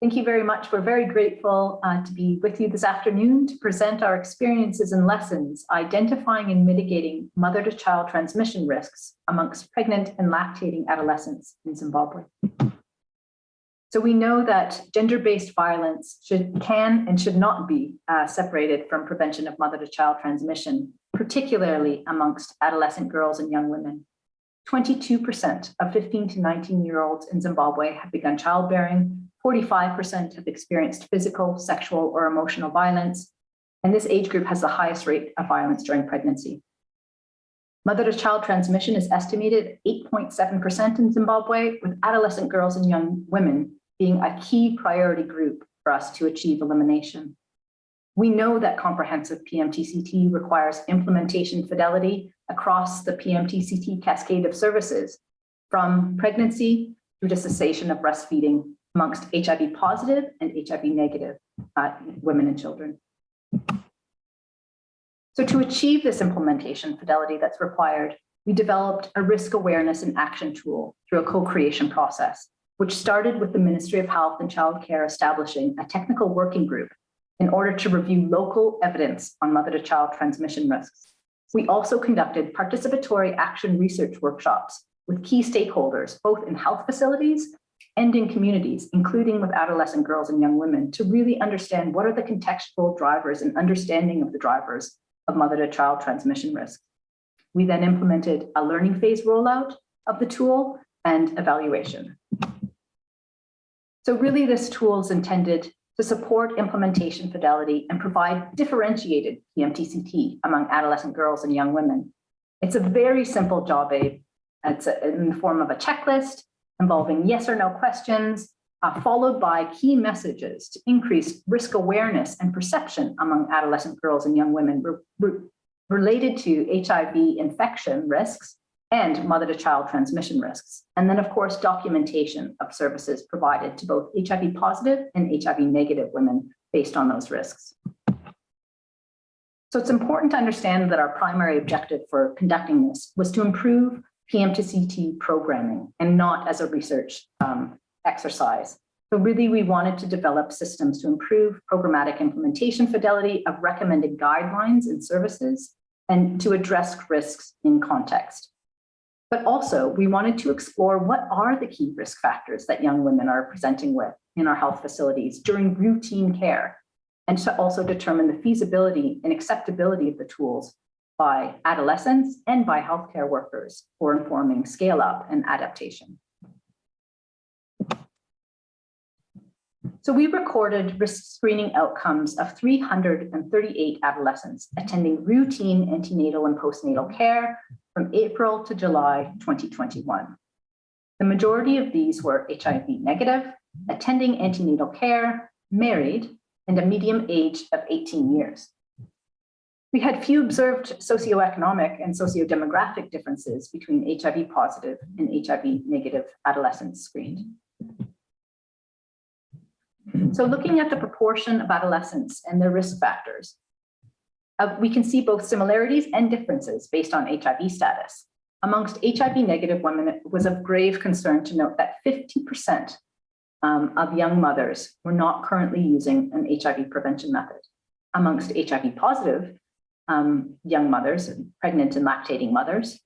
Thank you very much. We're very grateful to be with you this afternoon to present our experiences and lessons identifying and mitigating mother-to-child transmission risks amongst pregnant and lactating adolescents in Zimbabwe. So we know that gender-based violence can and should not be separated from prevention of mother-to-child transmission, particularly amongst adolescent girls and young women. 22% of 15 to 19-year-olds in Zimbabwe have begun childbearing. 45% have experienced physical, sexual, or emotional violence, and this age group has the highest rate of violence during pregnancy. Mother-to-child transmission is estimated at 8.7% in Zimbabwe, with adolescent girls and young women being a key priority group for us to achieve elimination. We know that comprehensive PMTCT requires implementation fidelity across the PMTCT cascade of services, from pregnancy through to cessation of breastfeeding amongst HIV positive and HIV negative women and children. So to achieve this implementation fidelity that's required, we developed a risk awareness and action tool through a co-creation process, which started with the Ministry of Health and Child Care establishing a technical working group in order to review local evidence on mother-to-child transmission risks. We also conducted participatory action research workshops with key stakeholders, both in health facilities and in communities, including with adolescent girls and young women, to really understand what are the contextual drivers and understanding of the drivers of mother-to-child transmission risk. We then implemented a learning phase rollout of the tool and evaluation. So really this tool is intended to support implementation fidelity and provide differentiated PMTCT among adolescent girls and young women. It's a very simple job aid. It's in the form of a checklist involving yes or no questions, followed by key messages to increase risk awareness and perception among adolescent girls and young women related to HIV infection risks and mother-to-child transmission risks. And then, of course, documentation of services provided to both HIV positive and HIV negative women based on those risks. So it's important to understand that our primary objective for conducting this was to improve PMTCT programming and not as a research exercise. So really, we wanted to develop systems to improve programmatic implementation fidelity of recommended guidelines and services and to address risks in context. But also, we wanted to explore what are the key risk factors that young women are presenting with in our health facilities during routine care, and to also determine the feasibility and acceptability of the tools by adolescents and by healthcare workers for informing scale-up and adaptation. So we recorded risk screening outcomes of 338 adolescents attending routine antenatal and postnatal care from April to July 2021. The majority of these were HIV negative, attending antenatal care, married, and a median age of 18 years. We had few observed socioeconomic and sociodemographic differences between HIV positive and HIV negative adolescents screened. So looking at the proportion of adolescents and their risk factors, we can see both similarities and differences based on HIV status. Amongst HIV negative women, it was of grave concern to note that 50% of young mothers were not currently using an HIV prevention method. Amongst HIV positive young mothers, pregnant and lactating mothers,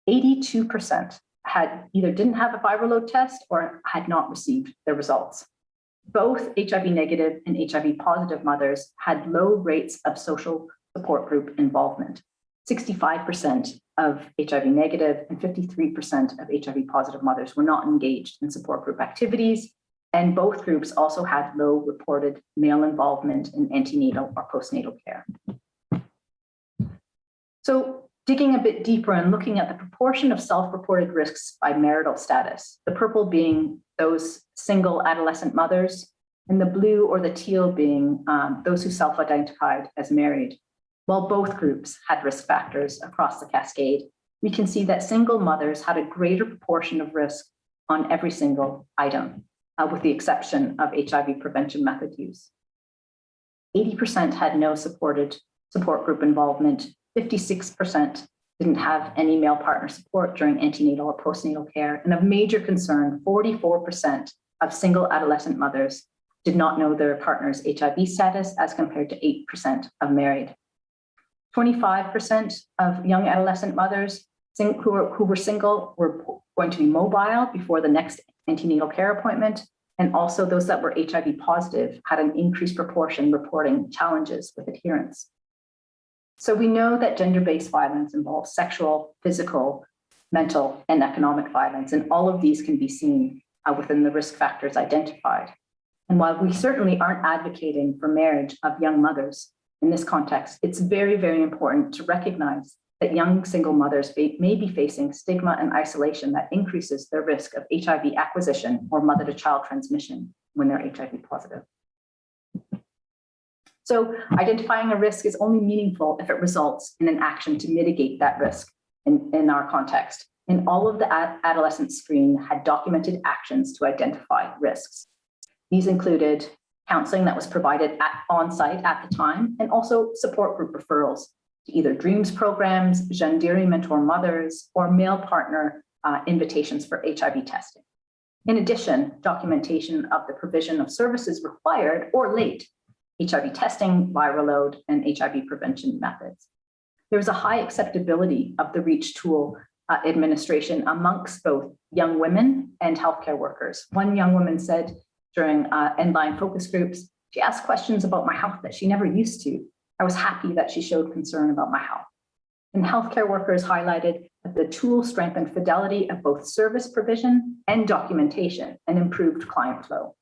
82% didn't have a viral load test or had not received their results. Both HIV negative and HIV positive mothers had low rates of social support group involvement. 65% of HIV negative and 53% of HIV positive mothers were not engaged in support group activities, and both groups also had low reported male involvement in antenatal or postnatal care. So digging a bit deeper and looking at the proportion of self-reported risks by marital status, the purple being those single adolescent mothers, and the blue or the teal being those who self-identified as married. While both groups had risk factors across the cascade, we can see that single mothers had a greater proportion of risk on every single item, with the exception of HIV prevention method use. 80% had no support group involvement, 56% didn't have any male partner support during antenatal or postnatal care, and of major concern, 44% of single adolescent mothers did not know their partner's HIV status, as compared to 8% of married. 25% of young adolescent mothers who were single were going to be mobile before the next antenatal care appointment. And also those that were HIV positive had an increased proportion reporting challenges with adherence. So we know that gender-based violence involves sexual, physical, mental, and economic violence, and all of these can be seen within the risk factors identified. And while we certainly aren't advocating for marriage of young mothers in this context, it's very, very important to recognize that young single mothers may be facing stigma and isolation that increases their risk of HIV acquisition or mother-to-child transmission when they're HIV positive. So identifying a risk is only meaningful if it results in an action to mitigate that risk in our context. And all of the adolescent screen had documented actions to identify risks. These included counseling that was provided on-site at the time, and also support group referrals to either DREAMS programs, Jeune Dairy Mentor Mothers, or male partner invitations for HIV testing. In addition, documentation of the provision of services required or late, HIV testing, viral load, and HIV prevention methods. There was a high acceptability of the REACH tool administration amongst both young women and healthcare workers. One young woman said during end-line focus groups, she asked questions about my health that she never used to. I was happy that she showed concern about my health. And healthcare workers highlighted that the tool strengthened fidelity of both service provision and documentation and improved client flow.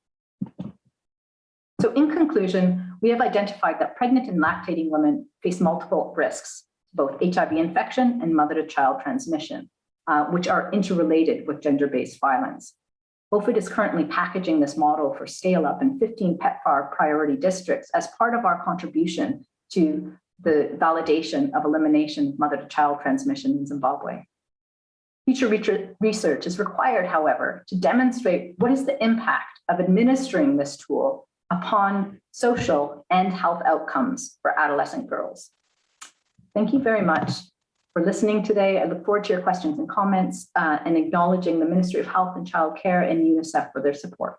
So in conclusion, we have identified that pregnant and lactating women face multiple risks, both HIV infection and mother-to-child transmission, which are interrelated with gender-based violence. OFID is currently packaging this model for scale-up in 15 PEPFAR priority districts as part of our contribution to the validation of elimination of mother-to-child transmission in Zimbabwe. Future research is required, however, to demonstrate what is the impact of administering this tool upon social and health outcomes for adolescent girls. Thank you very much for listening today. I look forward to your questions and comments and acknowledging the Ministry of Health and Child Care and UNICEF for their support.